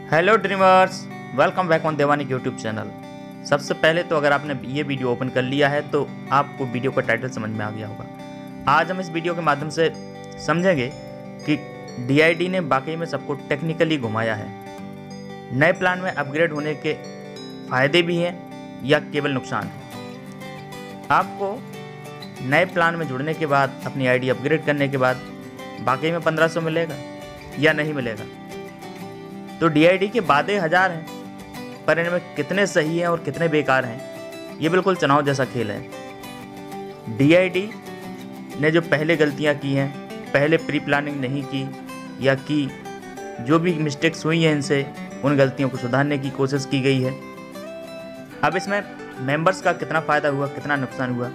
Hello dreamers, welcome back on Devanik YouTube channel. सबसे पहले तो अगर आपने ये वीडियो ओपन कर लिया है तो आपको वीडियो का टाइटल समझ में आ गया होगा। आज हम इस वीडियो के माध्यम से समझेंगे कि DID ने वाकई में सबको टेक्निकली घुमाया है। नए प्लान में अपग्रेड होने के फ़ायदे भी हैं या केवल नुकसान है। आपको नए प्लान में जुड़ने के बाद अपनी ID अपग्रेड करने के बाद वाकई में 1500 मिलेगा या नहीं मिलेगा। तो DID के वादे हज़ार हैं, पर इनमें कितने सही हैं और कितने बेकार हैं, ये बिल्कुल चुनाव जैसा खेल है। DID ने जो पहले गलतियां की हैं, पहले प्री प्लानिंग नहीं की या की, जो भी मिस्टेक्स हुई हैं इनसे, उन गलतियों को सुधारने की कोशिश की गई है। अब इसमें मेंबर्स का कितना फ़ायदा हुआ, कितना नुकसान हुआ,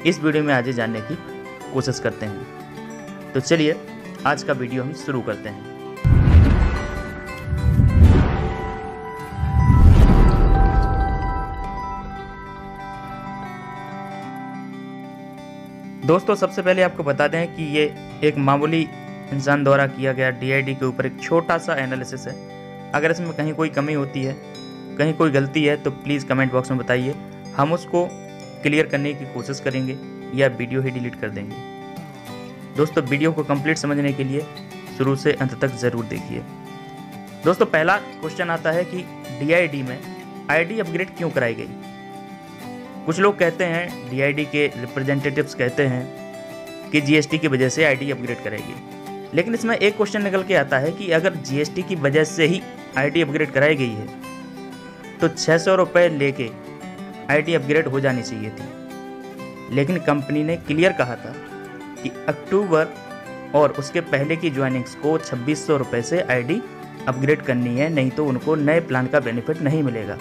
इस वीडियो में आज जानने की कोशिश करते हैं। तो चलिए आज का वीडियो हम शुरू करते हैं। दोस्तों, सबसे पहले आपको बता दें कि ये एक मामूली इंसान द्वारा किया गया DID के ऊपर एक छोटा सा एनालिसिस है। अगर इसमें कहीं कोई कमी होती है, कहीं कोई गलती है, तो प्लीज़ कमेंट बॉक्स में बताइए। हम उसको क्लियर करने की कोशिश करेंगे या वीडियो ही डिलीट कर देंगे। दोस्तों, वीडियो को कंप्लीट समझने के लिए शुरू से अंत तक ज़रूर देखिए। दोस्तों, पहला क्वेश्चन आता है कि DID में ID अपग्रेड क्यों कराई गई। कुछ लोग कहते हैं, DID के रिप्रेजेंटेटिव्स कहते हैं कि GST की वजह से ID अपग्रेड करेगी। लेकिन इसमें एक क्वेश्चन निकल के आता है कि अगर GST की वजह से ही ID अपग्रेड कराई गई है तो 600 रुपये लेके ID अपग्रेड हो जानी चाहिए थी। लेकिन कंपनी ने क्लियर कहा था कि अक्टूबर और उसके पहले की ज्वाइनिंग्स को 2600 रुपये से ID अपग्रेड करनी है, नहीं तो उनको नए प्लान का बेनिफिट नहीं मिलेगा।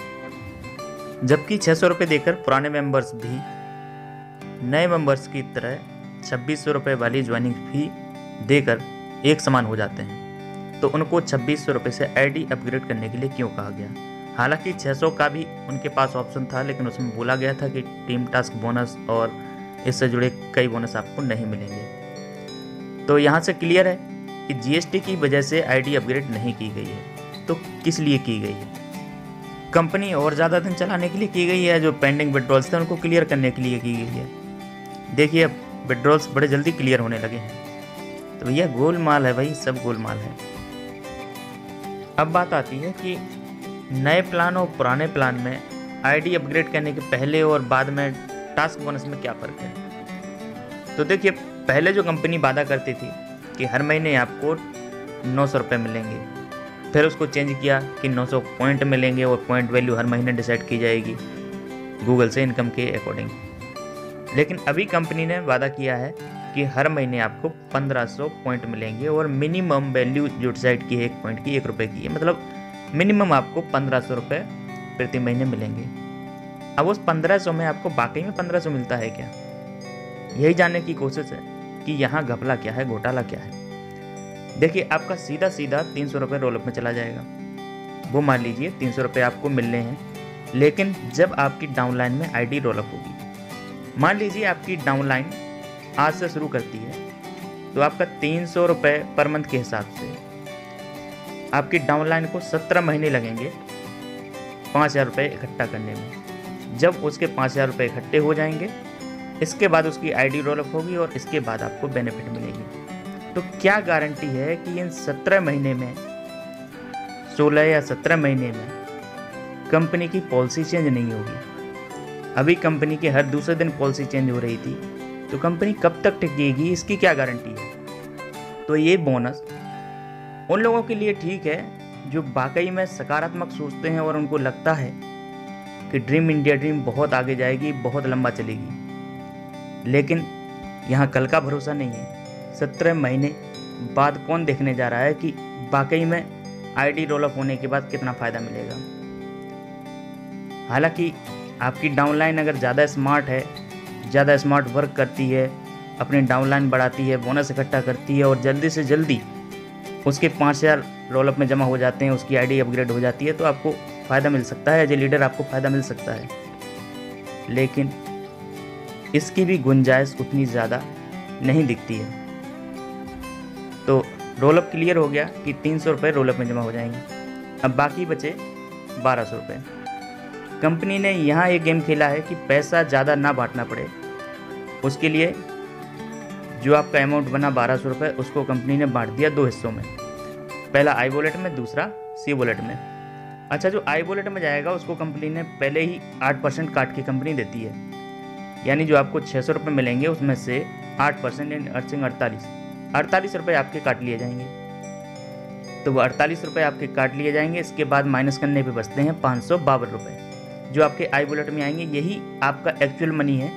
जबकि 600 रुपये देकर पुराने मेंबर्स भी नए मेंबर्स की तरह 2600 रुपये वाली ज्वाइनिंग फी देकर एक समान हो जाते हैं। तो उनको 2600 रुपये से ID अपग्रेड करने के लिए क्यों कहा गया। हालांकि 600 का भी उनके पास ऑप्शन था, लेकिन उसमें बोला गया था कि टीम टास्क बोनस और इससे जुड़े कई बोनस आपको नहीं मिलेंगे। तो यहाँ से क्लियर है कि GST की वजह से ID अपग्रेड नहीं की गई है। तो किस लिए की गई है। कंपनी और ज़्यादा दिन चलाने के लिए की गई है, जो पेंडिंग विड्रॉल्स थे उनको क्लियर करने के लिए की गई है। देखिए, अब विड्रॉल्स बड़े जल्दी क्लियर होने लगे हैं। तो भैया गोलमाल है भाई, सब गोलमाल है। अब बात आती है कि नए प्लान और पुराने प्लान में ID अपग्रेड करने के पहले और बाद में टास्क बोनस में क्या फ़र्क है। तो देखिए, पहले जो कंपनी वादा करती थी कि हर महीने आपको 900 रुपये मिलेंगे, फिर उसको चेंज किया कि 900 पॉइंट मिलेंगे और पॉइंट वैल्यू हर महीने डिसाइड की जाएगी गूगल से इनकम के अकॉर्डिंग। लेकिन अभी कंपनी ने वादा किया है कि हर महीने आपको 1500 पॉइंट मिलेंगे और मिनिमम वैल्यू जो डिसाइड की है एक पॉइंट की 1 रुपये की है, मतलब मिनिमम आपको 1500 रुपये प्रति महीने मिलेंगे। अब उस 1500 में आपको वाकई में 1500 मिलता है क्या, यही जानने की कोशिश है कि यहाँ घपला क्या है, घोटाला क्या है। देखिए, आपका सीधा 300 रुपये रोलअप में चला जाएगा। वो मान लीजिए 300 रुपये आपको मिलने हैं, लेकिन जब आपकी डाउनलाइन में ID रोलअप होगी, मान लीजिए आपकी डाउनलाइन आज से शुरू करती है, तो आपका 300 रुपये पर मंथ के हिसाब से आपकी डाउनलाइन को 17 महीने लगेंगे 5000 रुपये इकट्ठा करने में। जब उसके 5000 रुपये इकट्ठे हो जाएंगे, इसके बाद उसकी ID रोलअप होगी और इसके बाद आपको बेनिफिट मिलेगी। तो क्या गारंटी है कि इन 17 महीने में, 16 या 17 महीने में कंपनी की पॉलिसी चेंज नहीं होगी। अभी कंपनी के हर दूसरे दिन पॉलिसी चेंज हो रही थी, तो कंपनी कब तक टिकेगी, इसकी क्या गारंटी है। तो ये बोनस उन लोगों के लिए ठीक है जो वाकई में सकारात्मक सोचते हैं और उनको लगता है कि ड्रीम इंडिया ड्रीम बहुत आगे जाएगी, बहुत लंबा चलेगी। लेकिन यहाँ कल का भरोसा नहीं है। 17 महीने बाद कौन देखने जा रहा है कि वाकई में ID रोलअप होने के बाद कितना फ़ायदा मिलेगा। हालांकि आपकी डाउनलाइन अगर ज़्यादा स्मार्ट है, ज़्यादा स्मार्ट वर्क करती है, अपनी डाउनलाइन बढ़ाती है, बोनस इकट्ठा करती है और जल्दी से जल्दी उसके 5000 रोलअप में जमा हो जाते हैं, उसकी ID अपग्रेड हो जाती है, तो आपको फ़ायदा मिल सकता है। एज ए लीडर आपको फ़ायदा मिल सकता है। लेकिन इसकी भी गुंजाइश उतनी ज़्यादा नहीं दिखती है। तो रोलअप क्लियर हो गया कि 300 रुपये रोलअप में जमा हो जाएंगे। अब बाकी बचे 1200 रुपये। कंपनी ने यहाँ एक गेम खेला है कि पैसा ज़्यादा ना बांटना पड़े, उसके लिए जो आपका अमाउंट बना 1200 रुपये उसको कंपनी ने बांट दिया 2 हिस्सों में, पहला आई वॉलेट में, दूसरा सी वॉलेट में। अच्छा, जो आई वॉलेट में जाएगा उसको कंपनी ने पहले ही 8% काट के कंपनी देती है, यानी जो आपको 600 रुपये मिलेंगे उसमें से 8% यानी 48 रुपये आपके काट लिए जाएंगे। तो वो 48 रुपये आपके काट लिए जाएंगे। इसके बाद माइनस करने पे बचते हैं 552 रुपये जो आपके आई वॉलेट में आएंगे। यही आपका एक्चुअल मनी है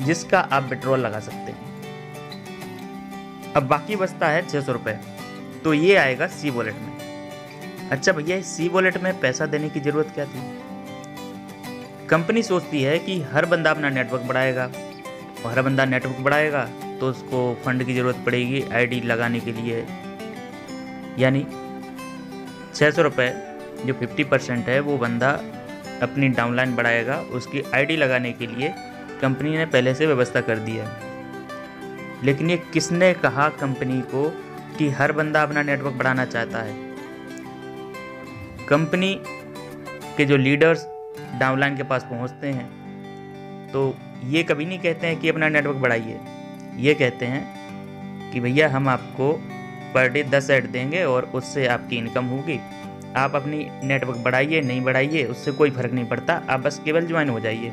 जिसका आप विड्रॉल लगा सकते हैं। अब बाकी बचता है 600 रुपये, तो ये आएगा सी वॉलेट में। अच्छा भैया, सी वॉलेट में पैसा देने की ज़रूरत क्या थी? कंपनी सोचती है कि हर बंदा अपना नेटवर्क बढ़ाएगा, और हर बंदा नेटवर्क बढ़ाएगा तो उसको फंड की ज़रूरत पड़ेगी आईडी लगाने के लिए, यानी 600 रुपये जो 50% है वो बंदा अपनी डाउनलाइन बढ़ाएगा, उसकी आईडी लगाने के लिए कंपनी ने पहले से व्यवस्था कर दी है। लेकिन ये किसने कहा कंपनी को कि हर बंदा अपना नेटवर्क बढ़ाना चाहता है? कंपनी के जो लीडर्स डाउनलाइन के पास पहुंचते हैं तो ये कभी नहीं कहते हैं कि अपना नेटवर्क बढ़ाइए, ये कहते हैं कि भैया हम आपको पर डे 10 ऐड देंगे और उससे आपकी इनकम होगी, आप अपनी नेटवर्क बढ़ाइए नहीं बढ़ाइए उससे कोई फ़र्क नहीं पड़ता, आप बस केवल ज्वाइन हो जाइए।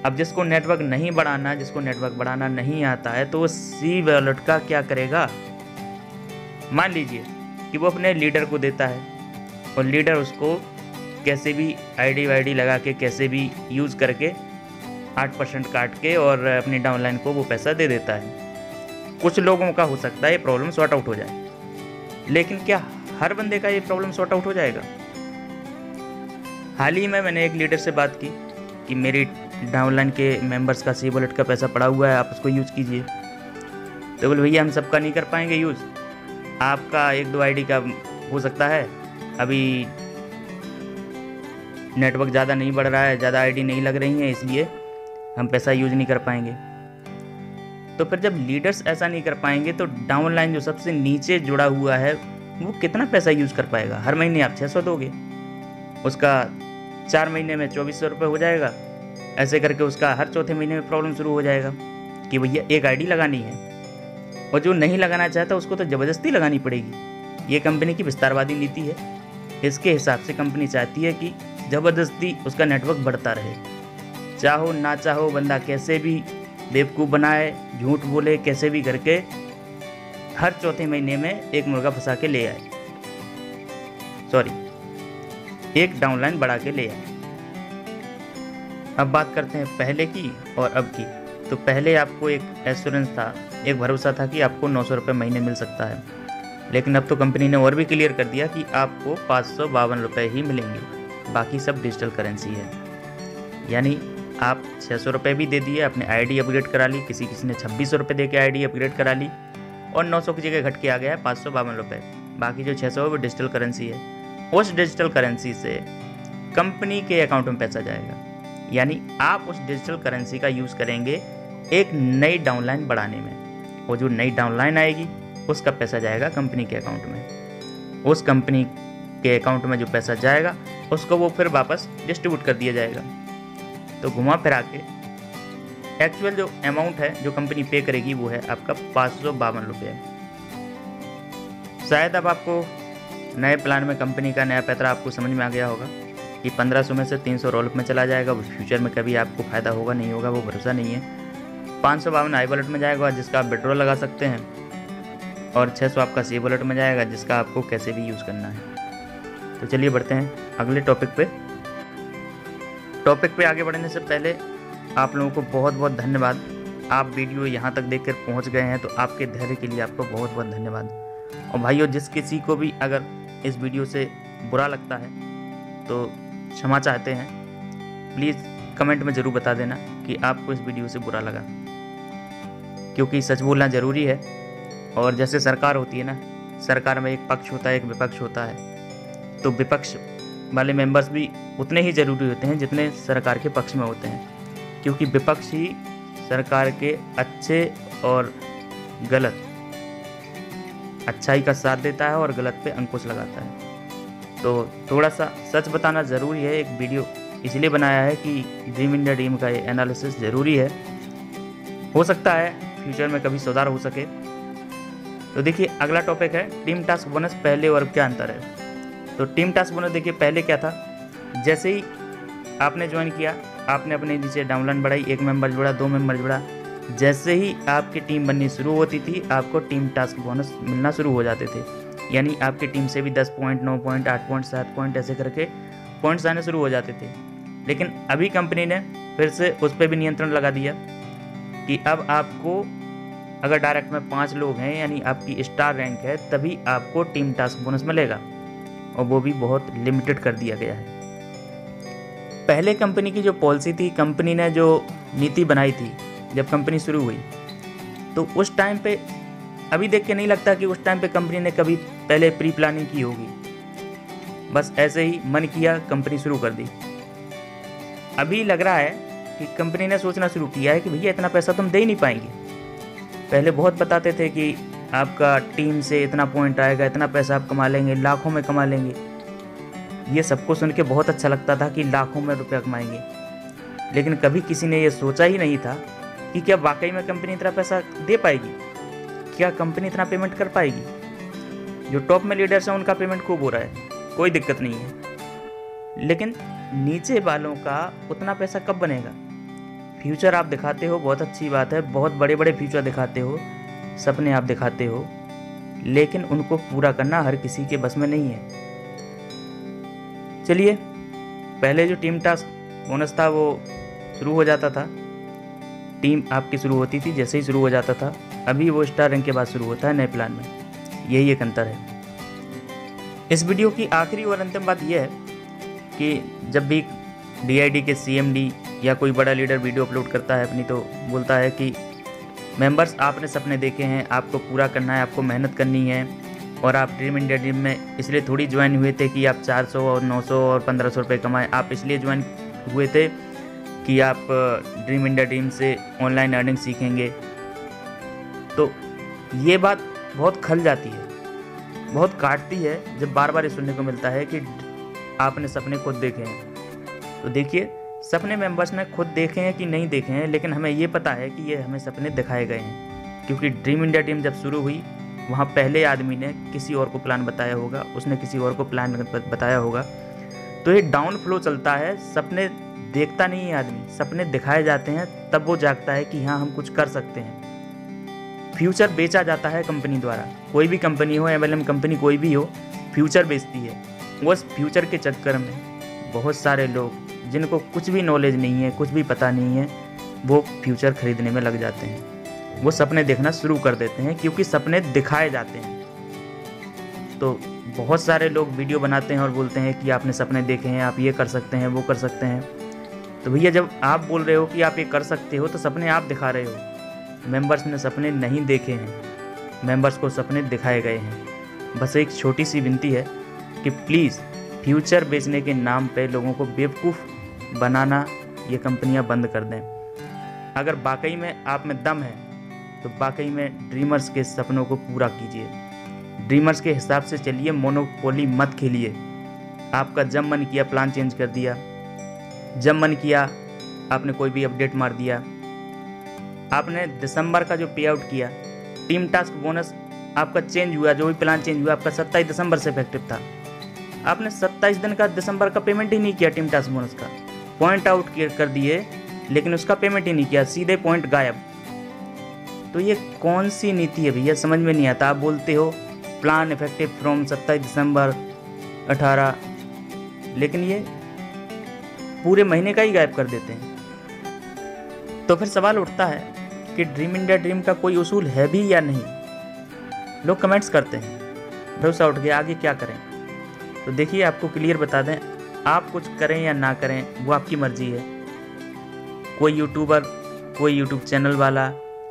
अब जिसको नेटवर्क नहीं बढ़ाना, जिसको नेटवर्क बढ़ाना नहीं आता है, तो वो सी वॉलेट का क्या करेगा? मान लीजिए कि वो अपने लीडर को देता है और लीडर उसको कैसे भी आईडी वाईडी लगा के कैसे भी यूज़ करके 8% काट के और अपनी डाउनलाइन को वो पैसा दे देता है। कुछ लोगों का हो सकता है ये प्रॉब्लम सॉर्ट आउट हो जाए, लेकिन क्या हर बंदे का ये प्रॉब्लम सॉर्ट आउट हो जाएगा? हाल ही में मैंने एक लीडर से बात की कि मेरी डाउनलाइन के मेंबर्स का सी वॉलेट का पैसा पड़ा हुआ है, आप उसको यूज़ कीजिए। तो बोले भैया हम सबका नहीं कर पाएंगे यूज़, आपका 1-2 आईडी का हो सकता है, अभी नेटवर्क ज़्यादा नहीं बढ़ रहा है, ज़्यादा आईडी नहीं लग रही हैं, इसलिए हम पैसा यूज़ नहीं कर पाएंगे। तो फिर जब लीडर्स ऐसा नहीं कर पाएंगे तो डाउनलाइन जो सबसे नीचे जुड़ा हुआ है वो कितना पैसा यूज़ कर पाएगा? हर महीने आप 600 दोगे, उसका 4 महीने में 2400 रुपये हो जाएगा। ऐसे करके उसका हर चौथे महीने में प्रॉब्लम शुरू हो जाएगा कि भैया एक आईडी लगानी है, और जो नहीं लगाना चाहता उसको तो ज़बरदस्ती लगानी पड़ेगी। ये कंपनी की विस्तारवादी नीति है। इसके हिसाब से कंपनी चाहती है कि ज़बरदस्ती उसका नेटवर्क बढ़ता रहे, चाहो ना चाहो बंदा कैसे भी बेवकूफ़ बनाए, झूठ बोले, कैसे भी करके हर चौथे महीने में एक मुर्गा फंसा के ले आए, एक डाउनलाइन बढ़ा के ले आए। अब बात करते हैं पहले की और अब की। तो पहले आपको एक एश्योरेंस था, एक भरोसा था कि आपको 900 रुपये महीने मिल सकता है, लेकिन अब तो कंपनी ने और भी क्लियर कर दिया कि आपको 552 रुपये ही मिलेंगे, बाकी सब डिजिटल करेंसी है। यानी आप 600 रुपये भी दे दिए, अपने आईडी अपग्रेड करा ली, किसी ने 2600 रुपये दे के आईडी अपग्रेड करा ली, और 900 की जगह घट के आ गया है 552 रुपये। बाकी जो 600 है वो डिजिटल करेंसी है। उस डिजिटल करेंसी से कंपनी के अकाउंट में पैसा जाएगा, यानी आप उस डिजिटल करेंसी का यूज़ करेंगे एक नई डाउनलाइन बढ़ाने में, और जो नई डाउनलाइन आएगी उसका पैसा जाएगा कंपनी के अकाउंट में। उस कंपनी के अकाउंट में जो पैसा जाएगा उसको वो फिर वापस डिस्ट्रीब्यूट कर दिया जाएगा। तो घुमा फिरा के एक्चुअल जो अमाउंट है जो कंपनी पे करेगी वो है आपका 552 रुपये। शायद अब आपको नए प्लान में कंपनी का नया पैतरा आपको समझ में आ गया होगा कि 1500 में से 300 रोल में चला जाएगा। वो फ्यूचर में कभी आपको फ़ायदा होगा नहीं होगा वो भरोसा नहीं है। 552 आई वॉलेट में जाएगा जिसका आप विड्रॉल लगा सकते हैं, और 600 आपका सी वॉलेट में जाएगा जिसका आपको कैसे भी यूज़ करना है। तो चलिए बढ़ते हैं अगले टॉपिक पे आगे बढ़ने से पहले आप लोगों को बहुत बहुत धन्यवाद। आप वीडियो यहाँ तक देखकर पहुँच गए हैं तो आपके धैर्य के लिए आपको बहुत बहुत धन्यवाद। और भाइयों, जिस किसी को भी अगर इस वीडियो से बुरा लगता है तो क्षमा चाहते हैं, प्लीज़ कमेंट में ज़रूर बता देना कि आपको इस वीडियो से बुरा लगा, क्योंकि सच बोलना ज़रूरी है। और जैसे सरकार होती है ना, सरकार में एक पक्ष होता है एक विपक्ष होता है, तो विपक्ष वाले मेंबर्स भी उतने ही ज़रूरी होते हैं जितने सरकार के पक्ष में होते हैं, क्योंकि विपक्ष ही सरकार के अच्छे और गलत, अच्छाई का साथ देता है और गलत पे अंकुश लगाता है। तो थोड़ा सा सच बताना ज़रूरी है। एक वीडियो इसलिए बनाया है कि ड्रीम इंडिया ड्रीम का ये एनालिसिस ज़रूरी है, हो सकता है फ्यूचर में कभी सुधार हो सके। तो देखिए अगला टॉपिक है टीम टास्क बोनस पहले और क्या अंतर है। तो टीम टास्क बोनस देखिए पहले क्या था, जैसे ही आपने ज्वाइन किया, आपने अपने नीचे डाउनलाइन बढ़ाई, 1 मेंबर जुड़ा, 2 मेंबर जुड़ा, जैसे ही आपकी टीम बननी शुरू होती थी आपको टीम टास्क बोनस मिलना शुरू हो जाते थे। यानी आपकी टीम से भी 10 पॉइंट, 9 पॉइंट, 8 पॉइंट, 7 पॉइंट ऐसे करके पॉइंट्स आने शुरू हो जाते थे। लेकिन अभी कंपनी ने फिर से उस पर भी नियंत्रण लगा दिया कि अब आपको अगर डायरेक्ट में 5 लोग हैं यानी आपकी स्टार रैंक है तभी आपको टीम टास्क बोनस मिलेगा, और वो भी बहुत लिमिटेड कर दिया गया है। पहले कंपनी की जो पॉलिसी थी, कंपनी ने जो नीति बनाई थी जब कंपनी शुरू हुई, तो उस टाइम पे अभी देख के नहीं लगता कि उस टाइम पे कंपनी ने कभी पहले प्री प्लानिंग की होगी। बस ऐसे ही मन किया कंपनी शुरू कर दी। अभी लग रहा है कि कंपनी ने सोचना शुरू किया है कि भैया इतना पैसा तुम दे ही नहीं पाएंगे। पहले बहुत बताते थे कि आपका टीम से इतना पॉइंट आएगा, इतना पैसा आप कमा लेंगे, लाखों में कमा लेंगे। ये सबको सुन के बहुत अच्छा लगता था कि लाखों में रुपया कमाएंगे, लेकिन कभी किसी ने ये सोचा ही नहीं था कि क्या वाकई में कंपनी इतना पैसा दे पाएगी, क्या कंपनी इतना पेमेंट कर पाएगी। जो टॉप में लीडर्स हैं उनका पेमेंट खूब हो रहा है, कोई दिक्कत नहीं है, लेकिन नीचे वालों का उतना पैसा कब बनेगा। फ्यूचर आप दिखाते हो, बहुत अच्छी बात है, बहुत बड़े बड़े फ्यूचर दिखाते हो, सपने आप दिखाते हो, लेकिन उनको पूरा करना हर किसी के बस में नहीं है। चलिए, पहले जो टीम टास्क बोनस था वो शुरू हो जाता था, टीम आपकी शुरू होती थी जैसे ही शुरू हो जाता था। अभी वो स्टार रैंक के बाद शुरू होता है नए प्लान में, यही एक अंतर है। इस वीडियो की आखिरी और अंतिम बात यह है कि जब भी DID के CMD या कोई बड़ा लीडर वीडियो अपलोड करता है अपनी, तो बोलता है कि मेंबर्स आपने सपने देखे हैं, आपको पूरा करना है, आपको मेहनत करनी है, और आप ड्रीम इंडिया ड्रीम में इसलिए थोड़ी ज्वाइन हुए थे कि आप 400 और 900 और 1500 रुपये कमाएं। आप इसलिए ज्वाइन हुए थे कि आप ड्रीम इंडिया ड्रीम से ऑनलाइन अर्निंग सीखेंगे। तो ये बात बहुत खल जाती है, बहुत काटती है जब बार बार ये सुनने को मिलता है कि आपने सपने खुद देखे हैं। तो देखिए, सपने मेंबर्स ने खुद देखे हैं कि नहीं देखे हैं, लेकिन हमें ये पता है कि ये हमें सपने दिखाए गए हैं, क्योंकि ड्रीम इंडिया टीम जब शुरू हुई वहाँ पहले आदमी ने किसी और को प्लान बताया होगा, उसने किसी और को प्लान बताया होगा। तो ये डाउन फ्लो चलता है, सपने देखता नहीं है आदमी, सपने दिखाए जाते हैं, तब वो जागता है कि हाँ हम कुछ कर सकते हैं। फ्यूचर बेचा जाता है कंपनी द्वारा, कोई भी कंपनी हो, MLM कंपनी कोई भी हो, फ्यूचर बेचती है। उस फ्यूचर के चक्कर में बहुत सारे लोग जिनको कुछ भी नॉलेज नहीं है, कुछ भी पता नहीं है, वो फ्यूचर खरीदने में लग जाते हैं, वो सपने देखना शुरू कर देते हैं, क्योंकि सपने दिखाए जाते हैं। तो बहुत सारे लोग वीडियो बनाते हैं और बोलते हैं कि आपने सपने देखे हैं, आप ये कर सकते हैं, वो कर सकते हैं। तो भैया, जब आप बोल रहे हो कि आप ये कर सकते हो तो सपने आप दिखा रहे हो, मेंबर्स ने सपने नहीं देखे हैं, मेंबर्स को सपने दिखाए गए हैं। बस एक छोटी सी विनती है कि प्लीज़ फ्यूचर बेचने के नाम पे लोगों को बेवकूफ़ बनाना ये कंपनियां बंद कर दें। अगर वाकई में आप में दम है तो वाकई में ड्रीमर्स के सपनों को पूरा कीजिए, ड्रीमर्स के हिसाब से चलिए, मोनोपोली मत खेलिए। आपका जब मन किया प्लान चेंज कर दिया, जब मन किया आपने कोई भी अपडेट मार दिया। आपने दिसंबर का जो पे आउट किया, टीम टास्क बोनस आपका चेंज हुआ, जो भी प्लान चेंज हुआ आपका 27 दिसंबर से इफेक्टिव था, आपने 27 दिन का दिसंबर का पेमेंट ही नहीं किया टीम टास्क बोनस का, पॉइंट आउट कर दिए लेकिन उसका पेमेंट ही नहीं किया, सीधे पॉइंट गायब। तो ये कौन सी नीति है भैया, समझ में नहीं आता। आप बोलते हो प्लान इफेक्टिव फ्रॉम 27 दिसंबर 18, लेकिन ये पूरे महीने का ही गायब कर देते हैं। तो फिर सवाल उठता है कि ड्रीम इंडिया ड्रीम का कोई उसूल है भी या नहीं। लोग कमेंट्स करते हैं, भरोसा उठ गया, आगे क्या करें। तो देखिए, आपको क्लियर बता दें, आप कुछ करें या ना करें वो आपकी मर्जी है। कोई यूट्यूबर, कोई यूट्यूब चैनल वाला,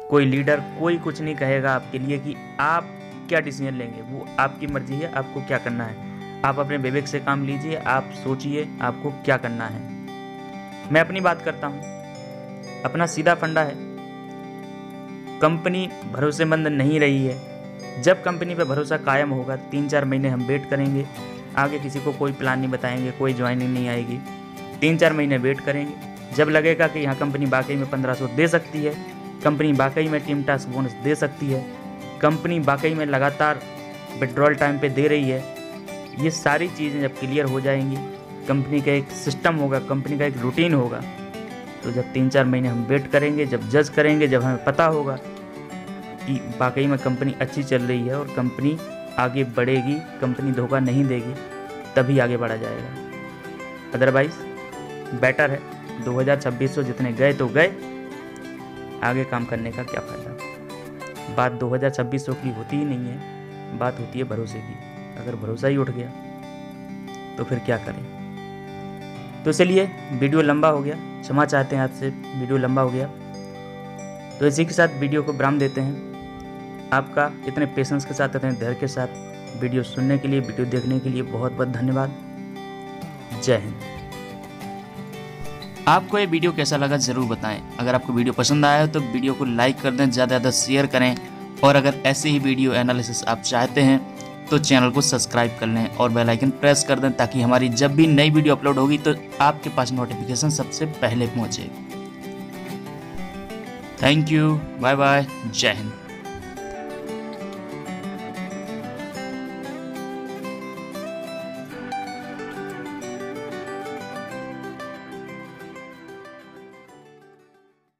कोई लीडर, कोई कुछ नहीं कहेगा आपके लिए कि आप क्या डिसीजन लेंगे, वो आपकी मर्जी है, आपको क्या करना है। आप अपने विवेक से काम लीजिए, आप सोचिए आपको क्या करना है। मैं अपनी बात करता हूँ, अपना सीधा फंडा है, कंपनी भरोसेमंद नहीं रही है। जब कंपनी पे भरोसा कायम होगा 3-4 महीने हम वेट करेंगे, आगे किसी को कोई प्लान नहीं बताएंगे, कोई ज्वाइनिंग नहीं आएगी। 3-4 महीने वेट करेंगे, जब लगेगा कि यहाँ कंपनी वाकई में 1500 दे सकती है, कंपनी वाकई में टीम टास्क बोनस दे सकती है, कंपनी वाकई में लगातार विड्रॉल टाइम पे दे रही है, ये सारी चीज़ें जब क्लियर हो जाएंगी, कंपनी का एक सिस्टम होगा, कंपनी का एक रूटीन होगा, तो जब 3-4 महीने हम वेट करेंगे, जब जज करेंगे, जब हमें पता होगा कि वाकई में कंपनी अच्छी चल रही है और कंपनी आगे बढ़ेगी, कंपनी धोखा नहीं देगी, तभी आगे बढ़ा जाएगा। अदरवाइज़ बेटर है 2026 जितने गए तो गए, आगे काम करने का क्या फ़ायदा। बात 2026 की होती ही नहीं है, बात होती है भरोसे की। अगर भरोसा ही उठ गया तो फिर क्या करें। तो चलिए, वीडियो लंबा हो गया, क्षमा चाहते हैं आपसे, वीडियो लंबा हो गया। तो इसी के साथ वीडियो को विराम देते हैं। आपका इतने पेशेंस के साथ, इतने धैर्य के साथ वीडियो सुनने के लिए, वीडियो देखने के लिए बहुत बहुत धन्यवाद। जय हिंद। आपको ये वीडियो कैसा लगा ज़रूर बताएं। अगर आपको वीडियो पसंद आया हो तो वीडियो को लाइक कर दें, ज़्यादा से ज़्यादा शेयर करें, और अगर ऐसे ही वीडियो एनालिसिस आप चाहते हैं तो चैनल को सब्सक्राइब कर लें और बेल आइकन प्रेस कर दें, ताकि हमारी जब भी नई वीडियो अपलोड होगी तो आपके पास नोटिफिकेशन सबसे पहले पहुंचे। थैंक यू, बाय बाय, जय हिंद।